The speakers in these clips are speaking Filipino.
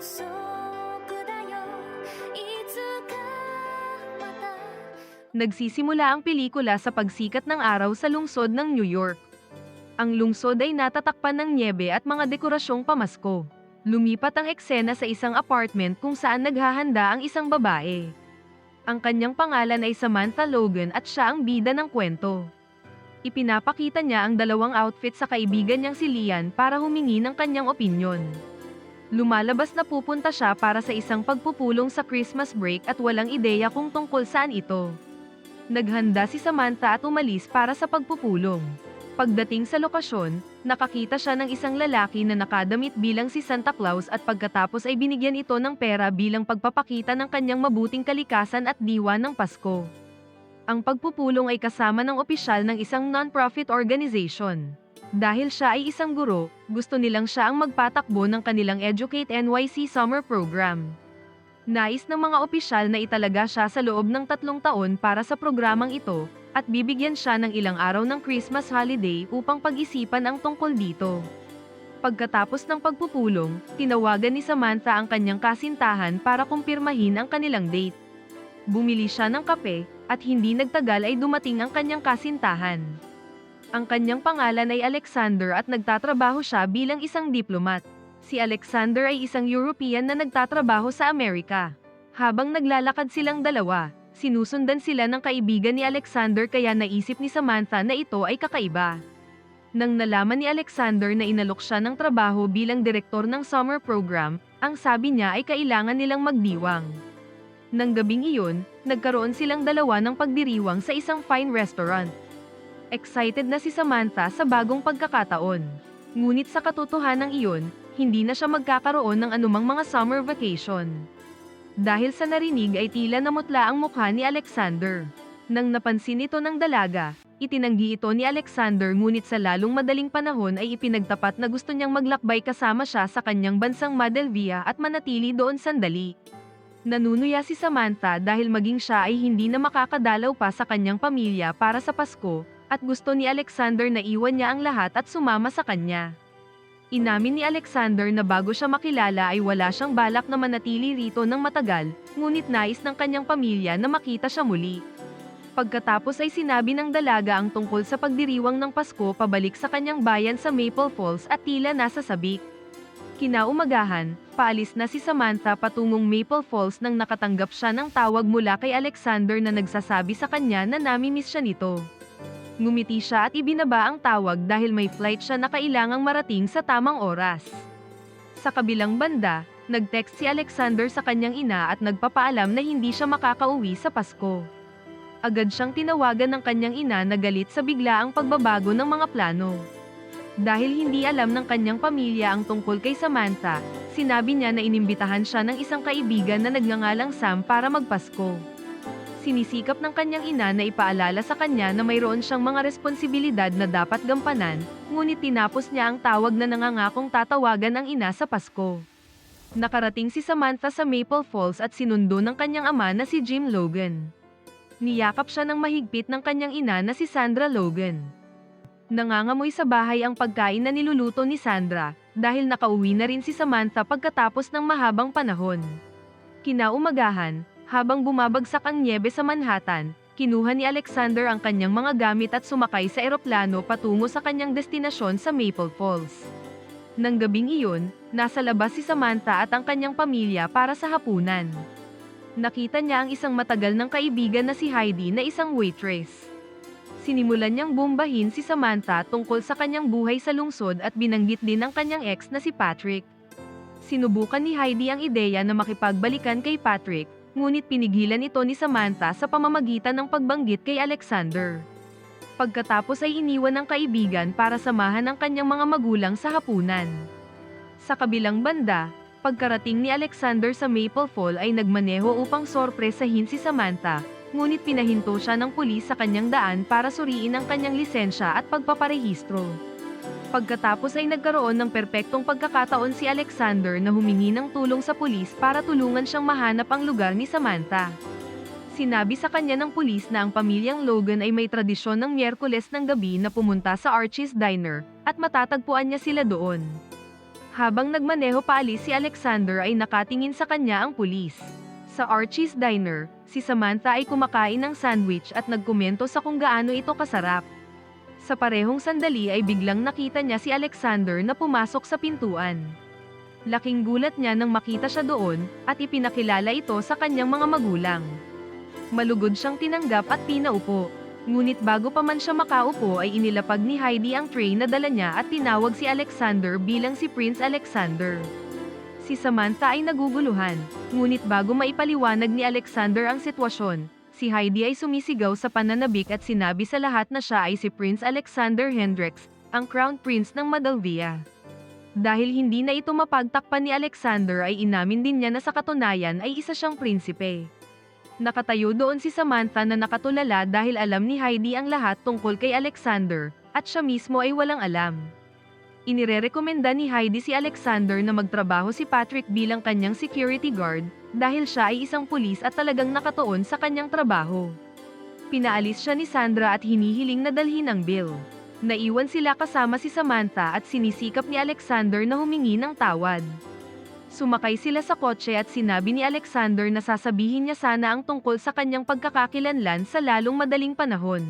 束だよいつかまた Nagsisimula ang pelikula sa pagsikat ng araw sa lungsod ng New York. Ang lungsod ay natatakpan ng nyebe at mga dekorasyong pamasko. Lumipat ang eksena sa isang apartment kung saan naghahanda ang isang babae. Ang kanyang pangalan ay Samantha Logan at siya ang bida ng kwento. Ipinapakita niya ang dalawang outfit sa kaibigan niyang si Lian para humingi ng kanyang opinyon. Lumalabas na pupunta siya para sa isang pagpupulong sa Christmas break at walang ideya kung tungkol saan ito. Naghanda si Samantha at umalis para sa pagpupulong. Pagdating sa lokasyon, nakakita siya ng isang lalaki na nakadamit bilang si Santa Claus at pagkatapos ay binigyan ito ng pera bilang pagpapakita ng kanyang mabuting kalikasan at diwa ng Pasko. Ang pagpupulong ay kasama ng opisyal ng isang non-profit organization. Dahil siya ay isang guro, gusto nilang siya ang magpatakbo ng kanilang Educate NYC Summer Program. Nais ng mga opisyal na italaga siya sa loob ng 3 taon para sa programang ito, at bibigyan siya ng ilang araw ng Christmas holiday upang pag-isipan ang tungkol dito. Pagkatapos ng pagpupulong, tinawagan ni Samantha ang kanyang kasintahan para kumpirmahin ang kanilang date. Bumili siya ng kape, at hindi nagtagal ay dumating ang kanyang kasintahan. Ang kanyang pangalan ay Alexander at nagtatrabaho siya bilang isang diplomat. Si Alexander ay isang European na nagtatrabaho sa Amerika. Habang naglalakad silang dalawa, sinusundan sila ng kaibigan ni Alexander kaya naisip ni Samantha na ito ay kakaiba. Nang nalaman ni Alexander na inalok siya ng trabaho bilang direktor ng summer program, ang sabi niya ay kailangan nilang magdiwang. Nang gabing iyon, nagkaroon silang dalawa ng pagdiriwang sa isang fine restaurant. Excited na si Samantha sa bagong pagkakataon. Ngunit sa katotohanan iyon, hindi na siya magkakaroon ng anumang mga summer vacation. Dahil sa narinig ay tila namutla ang mukha ni Alexander. Nang napansin ito ng dalaga, itinanggi ito ni Alexander ngunit sa lalong madaling panahon ay ipinagtapat na gusto niyang maglakbay kasama siya sa kanyang bansang Madelvia at manatili doon sandali. Nanunuya si Samantha dahil maging siya ay hindi na makakadalaw pa sa kanyang pamilya para sa Pasko, at gusto ni Alexander na iwan niya ang lahat at sumama sa kanya. Inamin ni Alexander na bago siya makilala ay wala siyang balak na manatili rito ng matagal, ngunit nais ng kanyang pamilya na makita siya muli. Pagkatapos ay sinabi ng dalaga ang tungkol sa pagdiriwang ng Pasko pabalik sa kanyang bayan sa Maple Falls at tila nasa sabik. Kinaumagahan, paalis na si Samantha patungong Maple Falls nang nakatanggap siya ng tawag mula kay Alexander na nagsasabi sa kanya na nami-miss siya nito. Ngumiti siya at ibinaba ang tawag dahil may flight siya na kailangang marating sa tamang oras. Sa kabilang banda, nag-text si Alexander sa kanyang ina at nagpapaalam na hindi siya makakauwi sa Pasko. Agad siyang tinawagan ng kanyang ina na galit sa biglaang pagbabago ng mga plano. Dahil hindi alam ng kanyang pamilya ang tungkol kay Samantha, sinabi niya na inimbitahan siya ng isang kaibigan na nagngangalang Sam para magpasko. Sinisikap ng kanyang ina na ipaalala sa kanya na mayroon siyang mga responsibilidad na dapat gampanan, ngunit tinapos niya ang tawag na nangangakong tatawagan ang ina sa Pasko. Nakarating si Samantha sa Maple Falls at sinundo ng kanyang ama na si Jim Logan. Niyakap siya ng mahigpit ng kanyang ina na si Sandra Logan. Nangangamoy sa bahay ang pagkain na niluluto ni Sandra, dahil nakauwi na rin si Samantha pagkatapos ng mahabang panahon. Kinaumagahan, habang bumabagsak ang nyebe sa Manhattan, kinuha ni Alexander ang kanyang mga gamit at sumakay sa eroplano patungo sa kanyang destinasyon sa Maple Falls. Nang gabing iyon, nasa labas si Samantha at ang kanyang pamilya para sa hapunan. Nakita niya ang isang matagal ng kaibigan na si Heidi na isang waitress. Sinimulan niyang bombahin si Samantha tungkol sa kanyang buhay sa lungsod at binanggit din ang kanyang ex na si Patrick. Sinubukan ni Heidi ang ideya na makipagbalikan kay Patrick, ngunit pinigilan ito ni Samantha sa pamamagitan ng pagbanggit kay Alexander. Pagkatapos ay iniwan ng kaibigan para samahan ang kanyang mga magulang sa hapunan. Sa kabilang banda, pagkarating ni Alexander sa Maple Falls ay nagmaneho upang sorpresahin si Samantha, ngunit pinahinto siya ng pulis sa kanyang daan para suriin ang kanyang lisensya at pagpaparehistro. Pagkatapos ay nagkaroon ng perpektong pagkakataon si Alexander na humingi ng tulong sa pulis para tulungan siyang mahanap ang lugar ni Samantha. Sinabi sa kanya ng pulis na ang pamilyang Logan ay may tradisyon ng Miyerkules ng gabi na pumunta sa Archie's Diner, at matatagpuan niya sila doon. Habang nagmaneho paalis si Alexander ay nakatingin sa kanya ang pulis. Sa Archie's Diner, si Samantha ay kumakain ng sandwich at nagkomento sa kung gaano ito kasarap. Sa parehong sandali ay biglang nakita niya si Alexander na pumasok sa pintuan. Laking gulat niya nang makita siya doon, at ipinakilala ito sa kanyang mga magulang. Malugod siyang tinanggap at pinaupo. Ngunit bago pa man siya makaupo ay inilapag ni Heidi ang tray na dala niya at tinawag si Alexander bilang si Prince Alexander. Si Samantha ay naguguluhan, ngunit bago maipaliwanag ni Alexander ang sitwasyon, si Heidi ay sumisigaw sa pananabik at sinabi sa lahat na siya ay si Prince Alexander Hendricks, ang Crown Prince ng Moldavia. Dahil hindi na ito mapagtakpan ni Alexander ay inamin din niya na sa katunayan ay isa siyang prinsipe. Nakatayo doon si Samantha na nakatulala dahil alam ni Heidi ang lahat tungkol kay Alexander, at siya mismo ay walang alam. Inirerekomenda ni Heidi si Alexander na magtrabaho si Patrick bilang kanyang security guard, dahil siya ay isang pulis at talagang nakatuon sa kanyang trabaho. Pinaalis siya ni Sandra at hinihiling na dalhin ang bill. Naiwan sila kasama si Samantha at sinisikap ni Alexander na humingi ng tawad. Sumakay sila sa kotse at sinabi ni Alexander na sasabihin niya sana ang tungkol sa kanyang pagkakakilanlan sa lalong madaling panahon.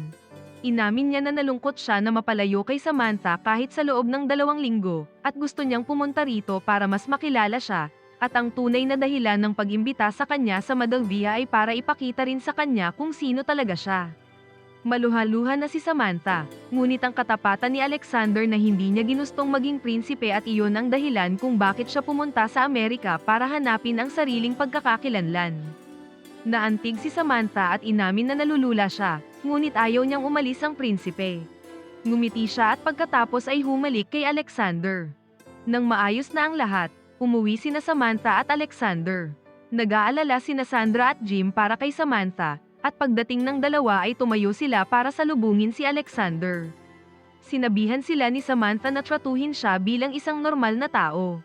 Inamin niya na nalungkot siya na mapalayo kay Samantha kahit sa loob ng 2 linggo, at gusto niyang pumunta rito para mas makilala siya, at ang tunay na dahilan ng pag-imbita sa kanya sa Moldavia ay para ipakita rin sa kanya kung sino talaga siya. Maluha-luha na si Samantha, ngunit ang katapatan ni Alexander na hindi niya ginustong maging prinsipe at iyon ang dahilan kung bakit siya pumunta sa Amerika para hanapin ang sariling pagkakakilanlan. Naantig si Samantha at inamin na nalulula siya, ngunit ayaw niyang umalis ang prinsipe. Ngumiti siya at pagkatapos ay humalik kay Alexander. Nang maayos na ang lahat, umuwi sina Samantha at Alexander. Nag-aalala sina Sandra at Jim para kay Samantha, at pagdating ng dalawa ay tumayo sila para salubungin si Alexander. Sinabihan sila ni Samantha na tratuhin siya bilang isang normal na tao.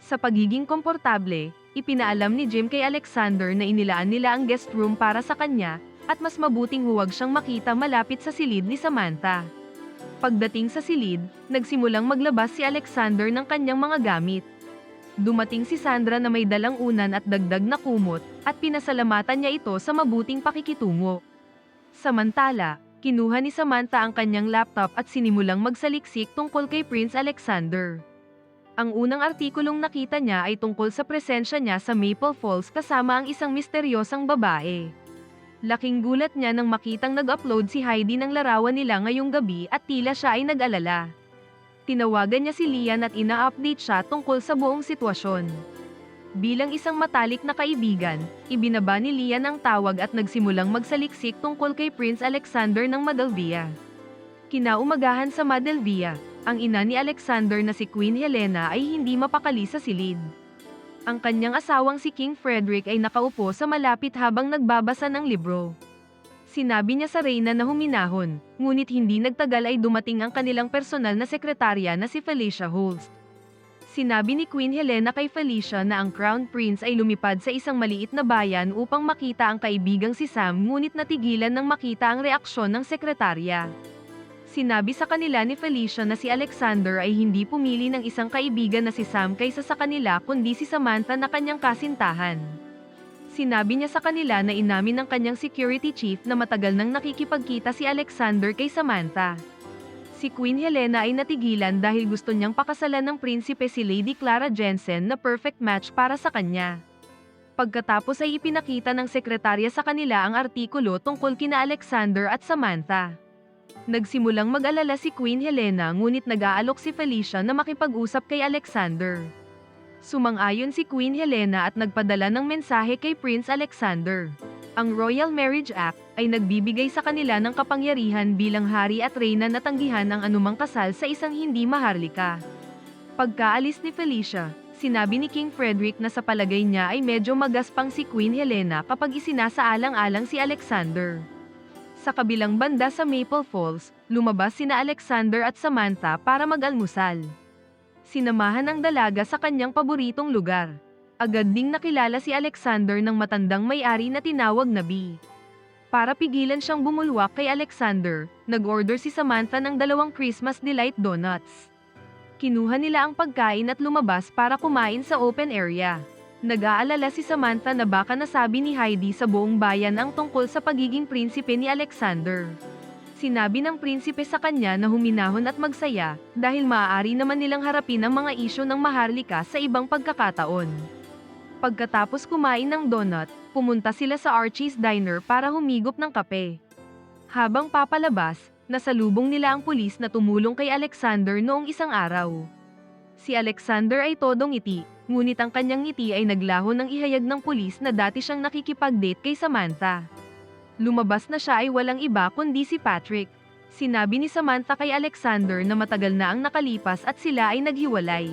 Sa pagiging komportable, ipinaalam ni Jim kay Alexander na inilaan nila ang guest room para sa kanya, at mas mabuting huwag siyang makita malapit sa silid ni Samantha. Pagdating sa silid, nagsimulang maglabas si Alexander ng kanyang mga gamit. Dumating si Sandra na may dalang unan at dagdag na kumot, at pinasalamatan niya ito sa mabuting pakikitungo. Samantala, kinuha ni Samantha ang kanyang laptop at sinimulang magsaliksik tungkol kay Prince Alexander. Ang unang artikulong nakita niya ay tungkol sa presensya niya sa Maple Falls kasama ang isang misteryosang babae. Laking gulat niya nang makitang nag-upload si Heidi ng larawan nila ngayong gabi at tila siya ay nag-alala. Tinawagan niya si Lian at ina-update siya tungkol sa buong sitwasyon. Bilang isang matalik na kaibigan, ibinaba ni Lian ang tawag at nagsimulang magsaliksik tungkol kay Prince Alexander ng Moldavia. Kinaumagahan sa Moldavia, ang ina ni Alexander na si Queen Helena ay hindi mapakali sa silid. Ang kanyang asawang si King Frederick ay nakaupo sa malapit habang nagbabasa ng libro. Sinabi niya sa Reyna na huminahon, ngunit hindi nagtagal ay dumating ang kanilang personal na sekretarya na si Felicia Holst. Sinabi ni Queen Helena kay Felicia na ang Crown Prince ay lumipad sa isang maliit na bayan upang makita ang kaibigang si Sam, ngunit natigilan nang makita ang reaksyon ng sekretarya. Sinabi sa kanila ni Felicia na si Alexander ay hindi pumili ng isang kaibigan na si Sam kaysa sa kanila kundi si Samantha na kanyang kasintahan. Sinabi niya sa kanila na inamin ng kanyang security chief na matagal nang nakikipagkita si Alexander kay Samantha. Si Queen Helena ay natigilan dahil gusto niyang pakasalan ng prinsipe si Lady Clara Jensen na perfect match para sa kanya. Pagkatapos ay ipinakita ng sekretarya sa kanila ang artikulo tungkol kina Alexander at Samantha. Nagsimulang mag-alala si Queen Helena ngunit nag-aalok si Felicia na makipag-usap kay Alexander. Sumang-ayon si Queen Helena at nagpadala ng mensahe kay Prince Alexander. Ang Royal Marriage Act ay nagbibigay sa kanila ng kapangyarihan bilang hari at reyna na tanggihan ang anumang kasal sa isang hindi maharlika. Pagkaalis ni Felicia, sinabi ni King Frederick na sa palagay niya ay medyo magaspang si Queen Helena kapag isinasaalang-alang si Alexander. Sa kabilang banda sa Maple Falls, lumabas sina Alexander at Samantha para mag-almusal. Sinamahan ng dalaga sa kanyang paboritong lugar. Agad ding nakilala si Alexander ng matandang may-ari na tinawag na Bee. Para pigilan siyang bumulwak kay Alexander, nag-order si Samantha ng 2 Christmas Delight Donuts. Kinuha nila ang pagkain at lumabas para kumain sa open area. Nag-aalala si Samantha na baka nasabi ni Heidi sa buong bayan ang tungkol sa pagiging prinsipe ni Alexander. Sinabi ng prinsipe sa kanya na huminahon at magsaya, dahil maaari naman nilang harapin ang mga isyu ng maharlika sa ibang pagkakataon. Pagkatapos kumain ng donut, pumunta sila sa Archie's Diner para humigop ng kape. Habang papalabas, nasalubong nila ang pulis na tumulong kay Alexander noong isang araw. Si Alexander ay todong ngiti, ngunit ang kanyang ngiti ay naglaho nang ihayag ng pulis na dati siyang nakikipag-date kay Samantha. Lumabas na siya ay walang iba kundi si Patrick. Sinabi ni Samantha kay Alexander na matagal na ang nakalipas at sila ay naghiwalay.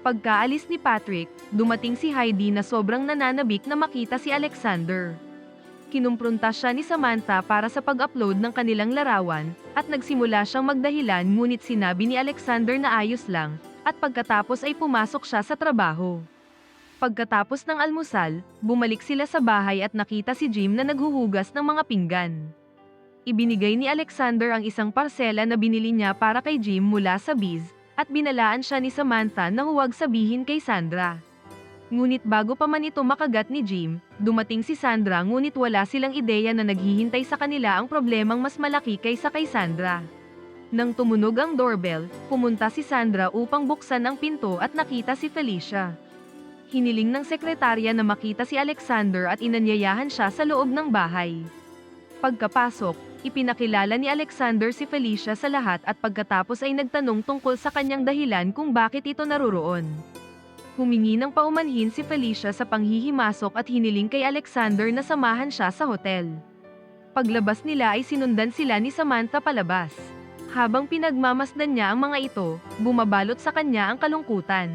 Pagkaalis ni Patrick, dumating si Heidi na sobrang nananabik na makita si Alexander. Kinumpronta siya ni Samantha para sa pag-upload ng kanilang larawan, at nagsimula siyang magdahilan ngunit sinabi ni Alexander na ayos lang, at pagkatapos ay pumasok siya sa trabaho. Pagkatapos ng almusal, bumalik sila sa bahay at nakita si Jim na naghuhugas ng mga pinggan. Ibinigay ni Alexander ang isang parsela na binili niya para kay Jim mula sa Biz, at binalaan siya ni Samantha na huwag sabihin kay Sandra. Ngunit bago pa man ito makagat ni Jim, dumating si Sandra ngunit wala silang ideya na naghihintay sa kanila ang problemang mas malaki kaysa kay Sandra. Nang tumunog ang doorbell, pumunta si Sandra upang buksan ang pinto at nakita si Felicia. Hiniling ng sekretarya na makita si Alexander at inanyayahan siya sa loob ng bahay. Pagkapasok, ipinakilala ni Alexander si Felicia sa lahat at pagkatapos ay nagtanong tungkol sa kanyang dahilan kung bakit ito naroroon. Humingi ng paumanhin si Felicia sa panghihimasok at hiniling kay Alexander na samahan siya sa hotel. Paglabas nila ay sinundan sila ni Samantha palabas. Habang pinagmamasdan niya ang mga ito, bumabalot sa kanya ang kalungkutan.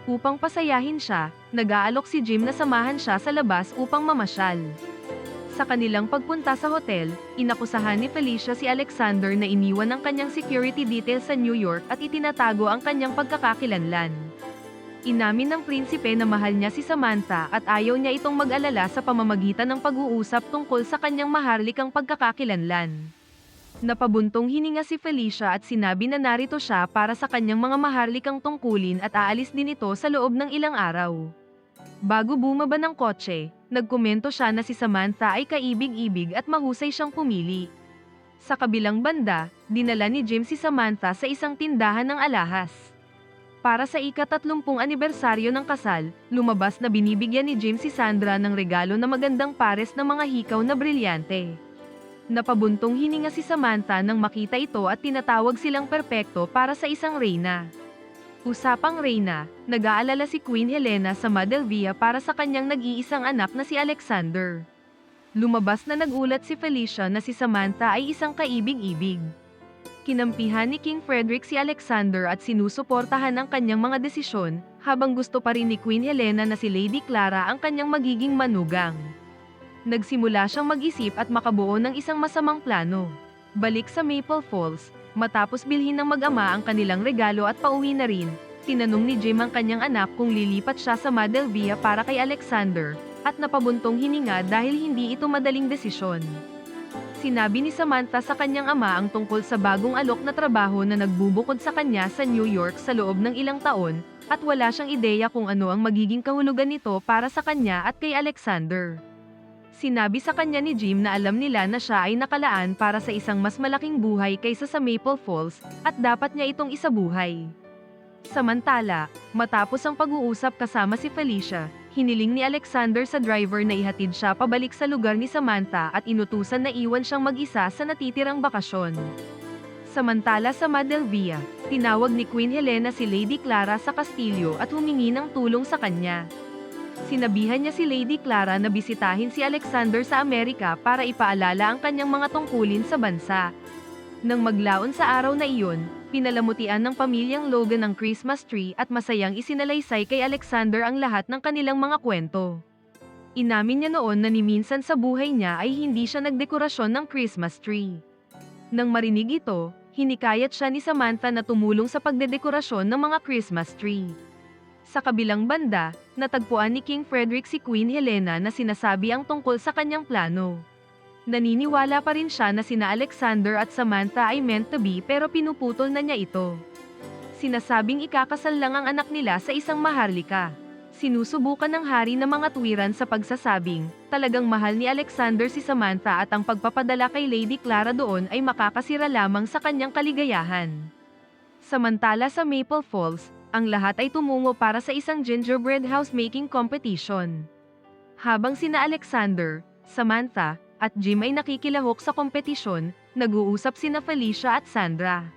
Upang pasayahin siya, nag-aalok si Jim na samahan siya sa labas upang mamasyal. Sa kanilang pagpunta sa hotel, inakusahan ni Felicia si Alexander na iniwan ang kanyang security detail sa New York at itinatago ang kanyang pagkakakilanlan. Inamin ng prinsipe na mahal niya si Samantha at ayaw niya itong mag-alala sa pamamagitan ng pag-uusap tungkol sa kanyang maharlikang pagkakakilanlan. Napabuntong hininga si Felicia at sinabi na narito siya para sa kanyang mga maharlikang tungkulin at aalis din ito sa loob ng ilang araw. Bago bumaba ng kotse, nagkomento siya na si Samantha ay kaibig-ibig at mahusay siyang pumili. Sa kabilang banda, dinala ni Jim si Samantha sa isang tindahan ng alahas. Para sa ika-30 anibersaryo ng kasal, lumabas na binibigyan ni Jim si Sandra ng regalo na magandang pares ng mga hikaw na brilyante. Napabuntong hininga si Samantha nang makita ito at tinatawag silang perpekto para sa isang reyna. Usapang reyna, nag-aalala si Queen Helena sa Madelvia para sa kanyang nag-iisang anak na si Alexander. Lumabas na nagulat si Felicia na si Samantha ay isang kaibig-ibig. Kinampihan ni King Frederick si Alexander at sinusuportahan ang kanyang mga desisyon, habang gusto pa rin ni Queen Helena na si Lady Clara ang kanyang magiging manugang. Nagsimula siyang mag-isip at makabuo ng isang masamang plano. Balik sa Maple Falls, matapos bilhin ng mag-ama ang kanilang regalo at pauwi na rin, tinanong ni Jim ang kanyang anak kung lilipat siya sa Madelvia para kay Alexander, at napabuntong hininga dahil hindi ito madaling desisyon. Sinabi ni Samantha sa kanyang ama ang tungkol sa bagong alok na trabaho na nagbubukod sa kanya sa New York sa loob ng ilang taon, at wala siyang ideya kung ano ang magiging kahulugan nito para sa kanya at kay Alexander. Sinabi sa kanya ni Jim na alam nila na siya ay nakalaan para sa isang mas malaking buhay kaysa sa Maple Falls, at dapat niya itong isabuhay. Samantala, matapos ang pag-uusap kasama si Felicia, hiniling ni Alexander sa driver na ihatid siya pabalik sa lugar ni Samantha at inutusan na iwan siyang mag-isa sa natitirang bakasyon. Samantala sa Madelvia, tinawag ni Queen Helena si Lady Clara sa kastilyo at humingi ng tulong sa kanya. Sinabihan niya si Lady Clara na bisitahin si Alexander sa Amerika para ipaalala ang kanyang mga tungkulin sa bansa. Nang maglaon sa araw na iyon, pinalamutian ng pamilyang Logan ang Christmas tree at masayang isinalaysay kay Alexander ang lahat ng kanilang mga kwento. Inamin niya noon na ni minsan sa buhay niya ay hindi siya nagdekorasyon ng Christmas tree. Nang marinig ito, hinikayat siya ni Samantha na tumulong sa pagdedekorasyon ng mga Christmas tree. Sa kabilang banda, natagpuan ni King Frederick si Queen Helena na sinasabi ang tungkol sa kanyang plano. Naniniwala pa rin siya na sina Alexander at Samantha ay meant to be pero pinuputol na niya ito. Sinasabing ikakasal lang ang anak nila sa isang maharlika. Sinusubukan ng hari ng mga tuwiran sa pagsasabing, talagang mahal ni Alexander si Samantha at ang pagpapadala kay Lady Clara doon ay makakasira lamang sa kanyang kaligayahan. Samantala sa Maple Falls, ang lahat ay tumungo para sa isang gingerbread house making competition. Habang sina Alexander, Samantha, at Jim ay nakikilahok sa kompetisyon, nag-uusap sina Felicia at Sandra.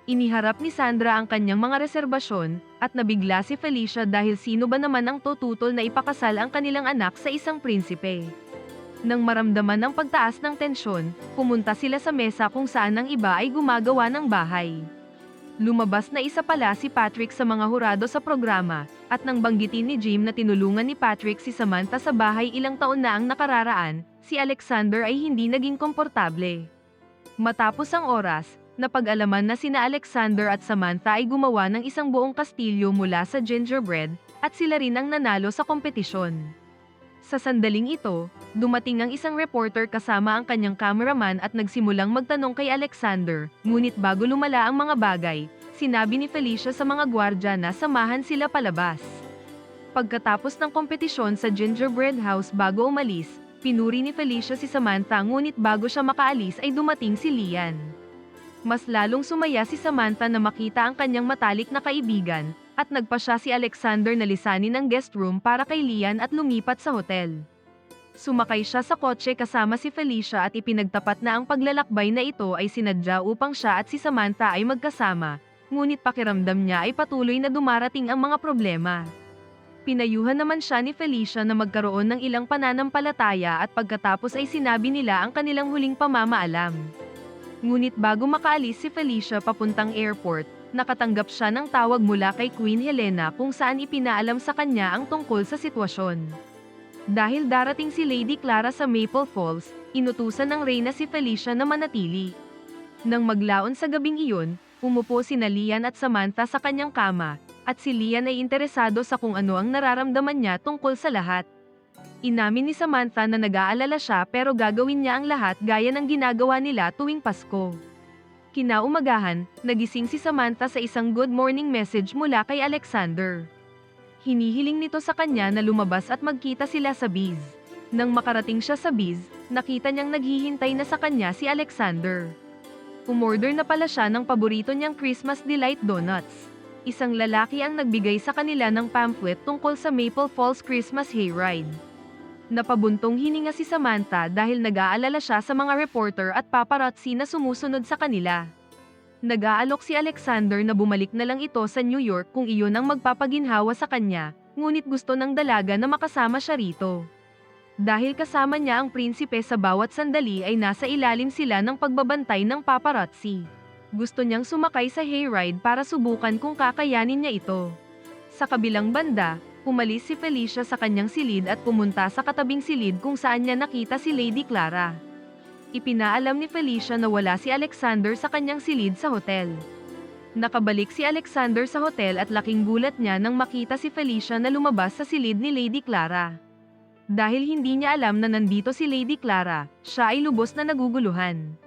Iniharap ni Sandra ang kanyang mga reserbasyon, at nabigla si Felicia dahil sino ba naman ang tututol na ipakasal ang kanilang anak sa isang prinsipe. Nang maramdaman ang pagtaas ng tensyon, pumunta sila sa mesa kung saan ang iba ay gumagawa ng bahay. Lumabas na isa pala si Patrick sa mga hurado sa programa, at nang banggitin ni Jim na tinulungan ni Patrick si Samantha sa bahay ilang taon na ang nakararaan, si Alexander ay hindi naging komportable. Matapos ang oras, napag-alaman na sina Alexander at Samantha ay gumawa ng isang buong kastilyo mula sa gingerbread, at sila rin ang nanalo sa kompetisyon. Sa sandaling ito, dumating ang isang reporter kasama ang kanyang cameraman at nagsimulang magtanong kay Alexander, ngunit bago lumala ang mga bagay, sinabi ni Felicia sa mga gwardya na samahan sila palabas. Pagkatapos ng kompetisyon sa gingerbread house bago umalis, pinuri ni Felicia si Samantha ngunit bago siya makaalis ay dumating si Lian. Mas lalong sumaya si Samantha na makita ang kanyang matalik na kaibigan, at nagpa siya si Alexander na lisanin ang guest room para kay Lian at lumipat sa hotel. Sumakay siya sa kotse kasama si Felicia at ipinagtapat na ang paglalakbay na ito ay sinadya upang siya at si Samantha ay magkasama, ngunit pakiramdam niya ay patuloy na dumarating ang mga problema. Pinayuhan naman siya ni Felicia na magkaroon ng ilang pananampalataya at pagkatapos ay sinabi nila ang kanilang huling pamamaalam. Ngunit bago makaalis si Felicia papuntang airport, nakatanggap siya ng tawag mula kay Queen Helena kung saan ipinaalam sa kanya ang tungkol sa sitwasyon. Dahil darating si Lady Clara sa Maple Falls, inutusan ng reyna si Felicia na manatili. Nang maglaon sa gabing iyon, umupo sina Lian at Samantha sa kanyang kama, at si Lian ay interesado sa kung ano ang nararamdaman niya tungkol sa lahat. Inamin ni Samantha na nag-aalala siya pero gagawin niya ang lahat gaya ng ginagawa nila tuwing Pasko. Kinaumagahan, nagising si Samantha sa isang good morning message mula kay Alexander. Hinihiling nito sa kanya na lumabas at magkita sila sa Biz. Nang makarating siya sa Biz, nakita niyang naghihintay na sa kanya si Alexander. Umorder na pala siya ng paborito niyang Christmas Delight Donuts. Isang lalaki ang nagbigay sa kanila ng pamphlet tungkol sa Maple Falls Christmas Hayride. Napabuntong hininga si Samantha dahil nag-aalala siya sa mga reporter at paparazzi na sumusunod sa kanila. Nag-aalok si Alexander na bumalik na lang ito sa New York kung iyon ang magpapaginhawa sa kanya, ngunit gusto ng dalaga na makasama siya rito. Dahil kasama niya ang prinsipe sa bawat sandali ay nasa ilalim sila ng pagbabantay ng paparazzi. Gusto niyang sumakay sa hayride para subukan kung kakayanin niya ito. Sa kabilang banda, umalis si Felicia sa kanyang silid at pumunta sa katabing silid kung saan niya nakita si Lady Clara. Ipinaalam ni Felicia na wala si Alexander sa kanyang silid sa hotel. Nakabalik si Alexander sa hotel at laking gulat niya nang makita si Felicia na lumabas sa silid ni Lady Clara. Dahil hindi niya alam na nandito si Lady Clara, siya ay lubos na naguguluhan.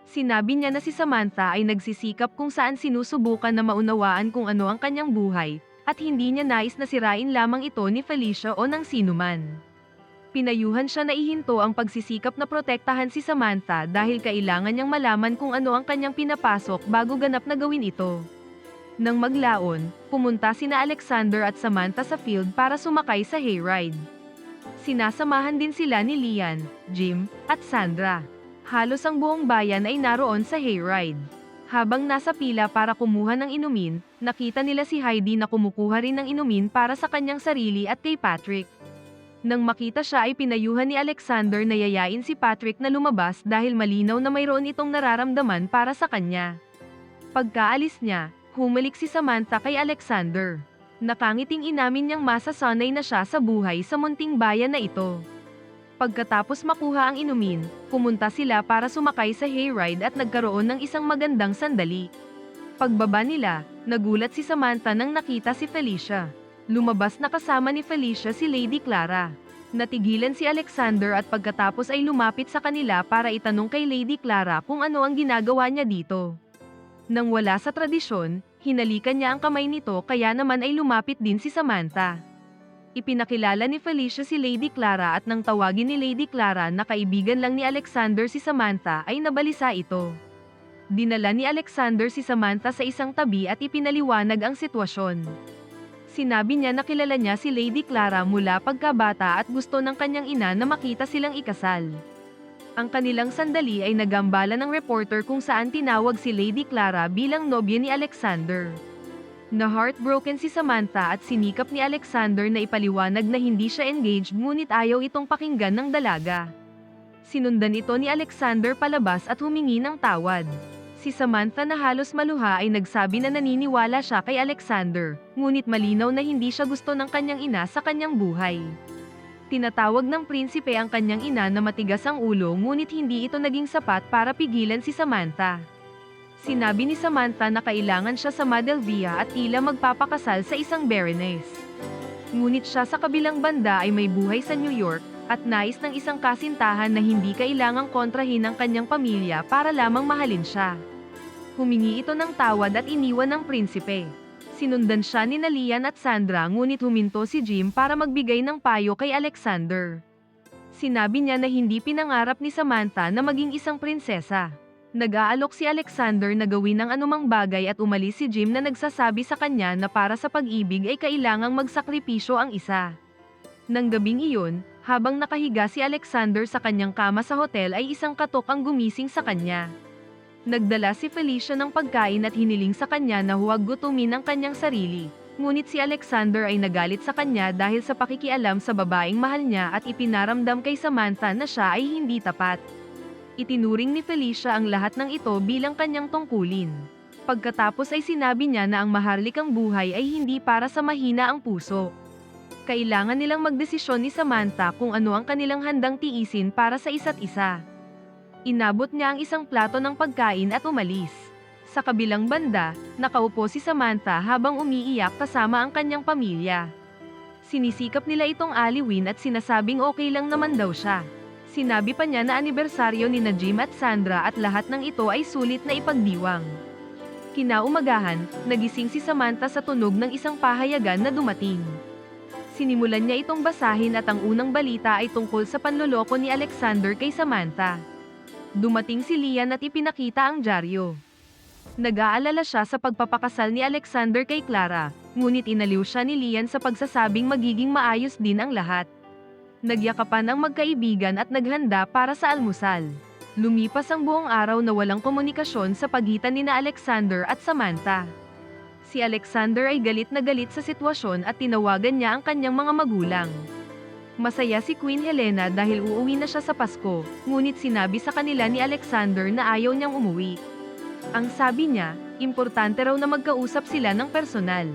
Sinabi niya na si Samantha ay nagsisikap kung saan sinusubukan na maunawaan kung ano ang kanyang buhay, at hindi niya nais na sirain lamang ito ni Felicia o ng sinuman. Pinayuhan siya na ihinto ang pagsisikap na protektahan si Samantha dahil kailangan niyang malaman kung ano ang kanyang pinapasok bago ganap na gawin ito. Nang maglaon, pumunta sina Alexander at Samantha sa field para sumakay sa hayride. Sinasamahan din sila ni Lian, Jim, at Sandra. Halos ang buong bayan ay naroon sa hayride. Habang nasa pila para kumuha ng inumin, nakita nila si Heidi na kumukuha rin ng inumin para sa kanyang sarili at kay Patrick. Nang makita siya ay pinayuhan ni Alexander na yayain si Patrick na lumabas dahil malinaw na mayroon itong nararamdaman para sa kanya. Pagkaalis niya, humalik si Samantha kay Alexander. Nakangiting inamin niyang masasanay na siya sa buhay sa munting bayan na ito. Pagkatapos makuha ang inumin, pumunta sila para sumakay sa hayride at nagkaroon ng isang magandang sandali. Pagbaba nila, nagulat si Samantha nang nakita si Felicia. Lumabas na kasama ni Felicia si Lady Clara. Natigilan si Alexander at pagkatapos ay lumapit sa kanila para itanong kay Lady Clara kung ano ang ginagawa niya dito. Nang wala sa tradisyon, Hinalikan niya ang kamay nito kaya naman ay lumapit din si Samantha. Ipinakilala ni Felicia si Lady Clara at nang tawagin ni Lady Clara na kaibigan lang ni Alexander si Samantha ay nabalisa ito. Dinala ni Alexander si Samantha sa isang tabi at ipinaliwanag ang sitwasyon. Sinabi niya na kilala niya si Lady Clara mula pagkabata at gusto ng kanyang ina na makita silang ikasal. Ang kanilang sandali ay nagambala ng reporter kung saan tinawag si Lady Clara bilang nobya ni Alexander. Na-heartbroken si Samantha at sinikap ni Alexander na ipaliwanag na hindi siya engaged ngunit ayaw itong pakinggan ng dalaga. Sinundan ito ni Alexander palabas at humingi ng tawad. Si Samantha na halos maluha ay nagsabi na naniniwala siya kay Alexander, ngunit malinaw na hindi siya gusto ng kanyang ina sa kanyang buhay. Tinatawag ng prinsipe ang kanyang ina na matigas ang ulo ngunit hindi ito naging sapat para pigilan si Samantha. Sinabi ni Samantha na kailangan siya sa Madelvia at tila magpapakasal sa isang baroness. Ngunit siya sa kabilang banda ay may buhay sa New York, at nais ng isang kasintahan na hindi kailangang kontrahin ang kanyang pamilya para lamang mahalin siya. Humingi ito ng tawad at iniwan ng prinsipe. Sinundan siya ni Lian at Sandra ngunit huminto si Jim para magbigay ng payo kay Alexander. Sinabi niya na hindi pinangarap ni Samantha na maging isang prinsesa. Nag-aalok si Alexander na gawin ang anumang bagay at umalis si Jim na nagsasabi sa kanya na para sa pag-ibig ay kailangang magsakripisyo ang isa. Nang gabing iyon, habang nakahiga si Alexander sa kanyang kama sa hotel ay isang katok ang gumising sa kanya. Nagdala si Felicia ng pagkain at hiniling sa kanya na huwag gutumin ang kanyang sarili. Ngunit si Alexander ay nagalit sa kanya dahil sa pakikialam sa babaeng mahal niya at ipinaramdam kay Samantha na siya ay hindi tapat. Itinuring ni Felicia ang lahat ng ito bilang kanyang tungkulin. Pagkatapos ay sinabi niya na ang maharlikang buhay ay hindi para sa mahina ang puso. Kailangan nilang magdesisyon ni Samantha kung ano ang kanilang handang tiisin para sa isa't isa. Inabot niya ang isang plato ng pagkain at umalis. Sa kabilang banda, nakaupo si Samantha habang umiiyak kasama ang kanyang pamilya. Sinisikap nila itong aliwin at sinasabing okay lang naman daw siya. Sinabi pa niya na anibersaryo ni Jim at Sandra at lahat ng ito ay sulit na ipagdiwang. Kinaumagahan, nagising si Samantha sa tunog ng isang pahayagan na dumating. Sinimulan niya itong basahin at ang unang balita ay tungkol sa panloloko ni Alexander kay Samantha. Dumating si Lian at ipinakita ang dyaryo. Nag-aalala siya sa pagpapakasal ni Alexander kay Clara, ngunit inaliw siya ni Lian sa pagsasabing magiging maayos din ang lahat. Nagyakapan ang magkaibigan at naghanda para sa almusal. Lumipas ang buong araw na walang komunikasyon sa pagitan ni Alexander at Samantha. Si Alexander ay galit na galit sa sitwasyon at tinawagan niya ang kanyang mga magulang. Masaya si Queen Helena dahil uuwi na siya sa Pasko, ngunit sinabi sa kanila ni Alexander na ayaw niyang umuwi. Ang sabi niya, importante raw na magkausap sila ng personal.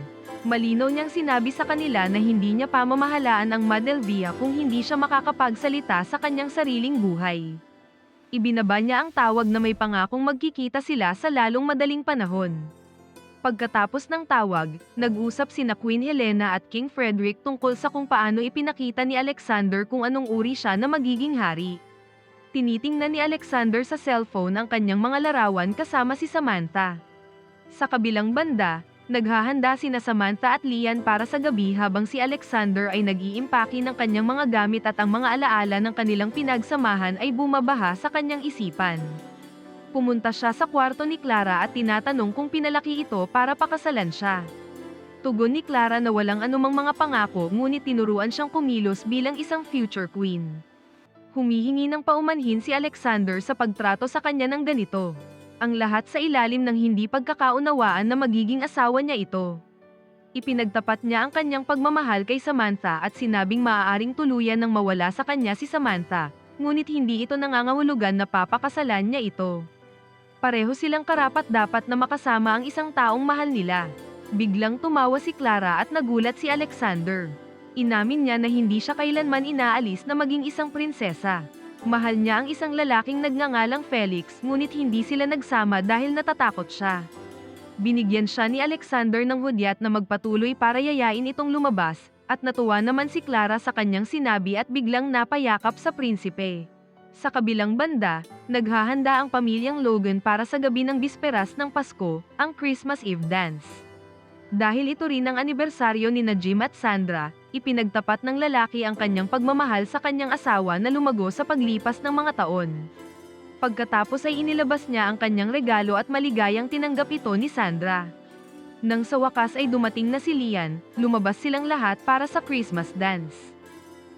Malinaw niyang sinabi sa kanila na hindi niya pamamahalaan ang Madelvia kung hindi siya makakapagsalita sa kanyang sariling buhay. Ibinaba niya ang tawag na may pangakong magkikita sila sa lalong madaling panahon. Pagkatapos ng tawag, nag-usap sina Queen Helena at King Frederick tungkol sa kung paano ipinakita ni Alexander kung anong uri siya na magiging hari. Tinitingnan ni Alexander sa cellphone ang kanyang mga larawan kasama si Samantha. Sa kabilang banda, naghahanda sina Samantha at Lian para sa gabi habang si Alexander ay nag-iimpake ng kanyang mga gamit at ang mga alaala ng kanilang pinagsamahan ay bumabaha sa kanyang isipan. Pumunta siya sa kwarto ni Clara at tinatanong kung pinalaki ito para pakasalan siya. Tugon ni Clara na walang anumang mga pangako ngunit tinuruan siyang kumilos bilang isang future queen. Humihingi ng paumanhin si Alexander sa pagtrato sa kanya ng ganito. Ang lahat sa ilalim ng hindi pagkakaunawaan na magiging asawa niya ito. Ipinagtapat niya ang kanyang pagmamahal kay Samantha at sinabing maaaring tuluyan ng mawala sa kanya si Samantha, ngunit hindi ito nangangahulugan na papakasalan niya ito. Pareho silang karapat-dapat na makasama ang isang taong mahal nila. Biglang tumawa si Clara at nagulat si Alexander. Inamin niya na hindi siya kailanman inaalis na maging isang prinsesa. Mahal niya ang isang lalaking nagngangalang Felix ngunit hindi sila nagsama dahil natatakot siya. Binigyan siya ni Alexander ng hudyat na magpatuloy para yayain itong lumabas, at natuwa naman si Clara sa kanyang sinabi at biglang napayakap sa prinsipe. Sa kabilang banda, naghahanda ang pamilyang Logan para sa gabi ng bisperas ng Pasko, ang Christmas Eve dance. Dahil ito rin ang anibersaryo ni Jim at Sandra, ipinagtapat ng lalaki ang kanyang pagmamahal sa kanyang asawa na lumago sa paglipas ng mga taon. Pagkatapos ay inilabas niya ang kanyang regalo at maligayang tinanggap ito ni Sandra. Nang sa wakas ay dumating na si Lian, lumabas silang lahat para sa Christmas dance.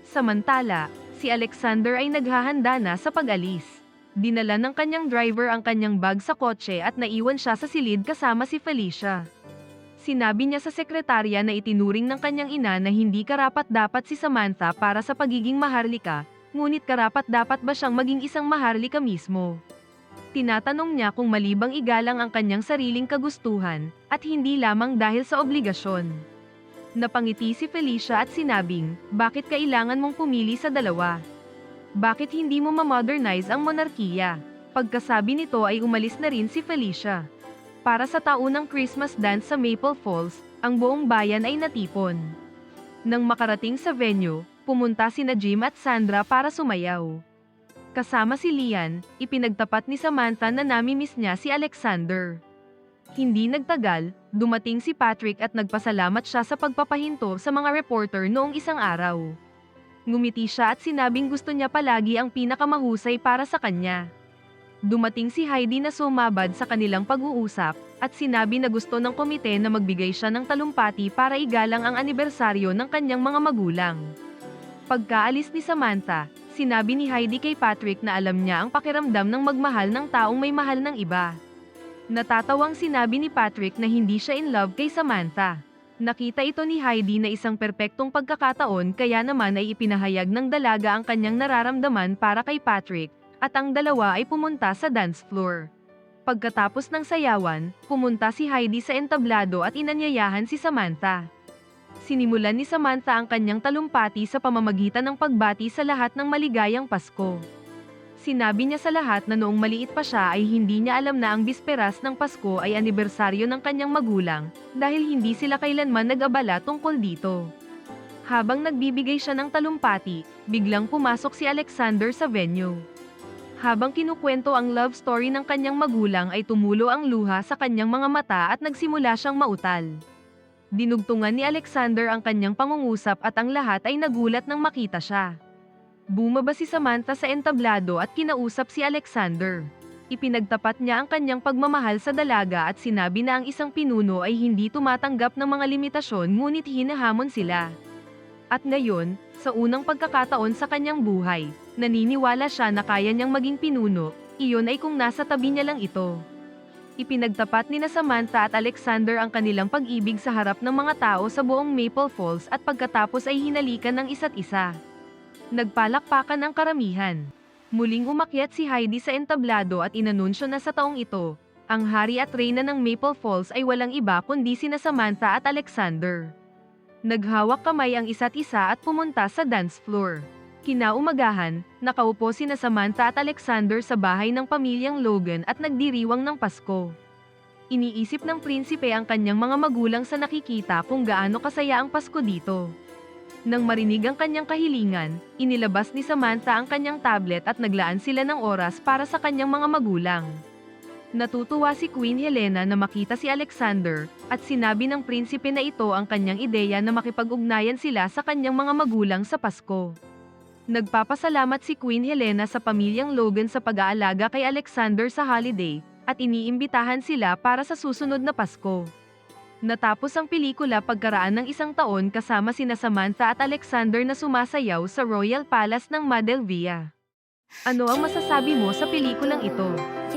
Samantala, si Alexander ay naghahanda na sa pag-alis. Dinala ng kanyang driver ang kanyang bag sa kotse at naiwan siya sa silid kasama si Felicia. Sinabi niya sa sekretarya na itinuring ng kanyang ina na hindi karapat-dapat si Samantha para sa pagiging maharlika, ngunit karapat-dapat ba siyang maging isang maharlika mismo? Tinatanong niya kung malibang igalang ang kanyang sariling kagustuhan, at hindi lamang dahil sa obligasyon. Napangiti si Felicia at sinabing, bakit kailangan mong pumili sa dalawa? Bakit hindi mo ma-modernize ang monarkiya? Pagkasabi nito ay umalis na rin si Felicia. Para sa taunang Christmas dance sa Maple Falls, ang buong bayan ay natipon. Nang makarating sa venue, pumunta sina Jim at Sandra para sumayaw. Kasama si Lian, ipinagtapat ni Samantha na nami-miss niya si Alexander. Hindi nagtagal, dumating si Patrick at nagpasalamat siya sa pagpapahinto sa mga reporter noong isang araw. Ngumiti siya at sinabing gusto niya palagi ang pinakamahusay para sa kanya. Dumating si Heidi na sumabad sa kanilang pag-uusap, at sinabi na gusto ng komite na magbigay siya ng talumpati para igalang ang anibersaryo ng kanyang mga magulang. Pagkaalis ni Samantha, sinabi ni Heidi kay Patrick na alam niya ang pakiramdam ng magmahal ng taong may mahal ng iba. Natatawang sinabi ni Patrick na hindi siya in love kay Samantha. Nakita ito ni Heidi na isang perpektong pagkakataon kaya naman ay ipinahayag ng dalaga ang kanyang nararamdaman para kay Patrick, at ang dalawa ay pumunta sa dance floor. Pagkatapos ng sayawan, pumunta si Heidi sa entablado at inanyayahan si Samantha. Sinimulan ni Samantha ang kanyang talumpati sa pamamagitan ng pagbati sa lahat ng maligayang Pasko. Sinabi niya sa lahat na noong maliit pa siya ay hindi niya alam na ang bisperas ng Pasko ay anibersaryo ng kanyang magulang, dahil hindi sila kailanman nag-abala tungkol dito. Habang nagbibigay siya ng talumpati, biglang pumasok si Alexander sa venue. Habang kinukwento ang love story ng kanyang magulang ay tumulo ang luha sa kanyang mga mata at nagsimula siyang mautal. Dinugtungan ni Alexander ang kanyang pangungusap at ang lahat ay nagulat nang makita siya. Bumaba si Samantha sa entablado at kinausap si Alexander. Ipinagtapat niya ang kanyang pagmamahal sa dalaga at sinabi na ang isang pinuno ay hindi tumatanggap ng mga limitasyon ngunit hinahamon sila. At ngayon, sa unang pagkakataon sa kanyang buhay, naniniwala siya na kaya niyang maging pinuno, iyon ay kung nasa tabi niya lang ito. Ipinagtapat ni Samantha at Alexander ang kanilang pag-ibig sa harap ng mga tao sa buong Maple Falls at pagkatapos ay hinalikan ng isa't isa. Nagpalakpakan ang karamihan. Muling umakyat si Heidi sa entablado at inanunsyo na sa taong ito, ang hari at reyna ng Maple Falls ay walang iba kundi sina Samantha at Alexander. Naghawak kamay ang isa't isa at pumunta sa dance floor. Kinaumagahan, nakaupo sina Samantha at Alexander sa bahay ng pamilyang Logan at nagdiriwang ng Pasko. Iniisip ng prinsipe ang kanyang mga magulang sa nakikita kung gaano kasaya ang Pasko dito. Nang marinig ang kanyang kahilingan, inilabas ni Samantha ang kanyang tablet at naglaan sila ng oras para sa kanyang mga magulang. Natutuwa si Queen Helena na makita si Alexander, at sinabi ng prinsipe na ito ang kanyang ideya na makipag-ugnayan sila sa kanyang mga magulang sa Pasko. Nagpapasalamat si Queen Helena sa pamilyang Logan sa pag-aalaga kay Alexander sa holiday, at iniimbitahan sila para sa susunod na Pasko. Natapos ang pelikula pagkaraan ng isang taon kasama sina Samantha at Alexander na sumasayaw sa Royal Palace ng Madelvia. Ano ang masasabi mo sa pelikulang ito?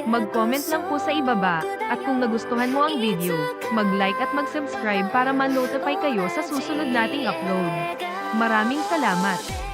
Mag-comment lang po sa ibaba, at kung nagustuhan mo ang video, mag-like at mag-subscribe para ma-notify kayo sa susunod nating upload. Maraming salamat!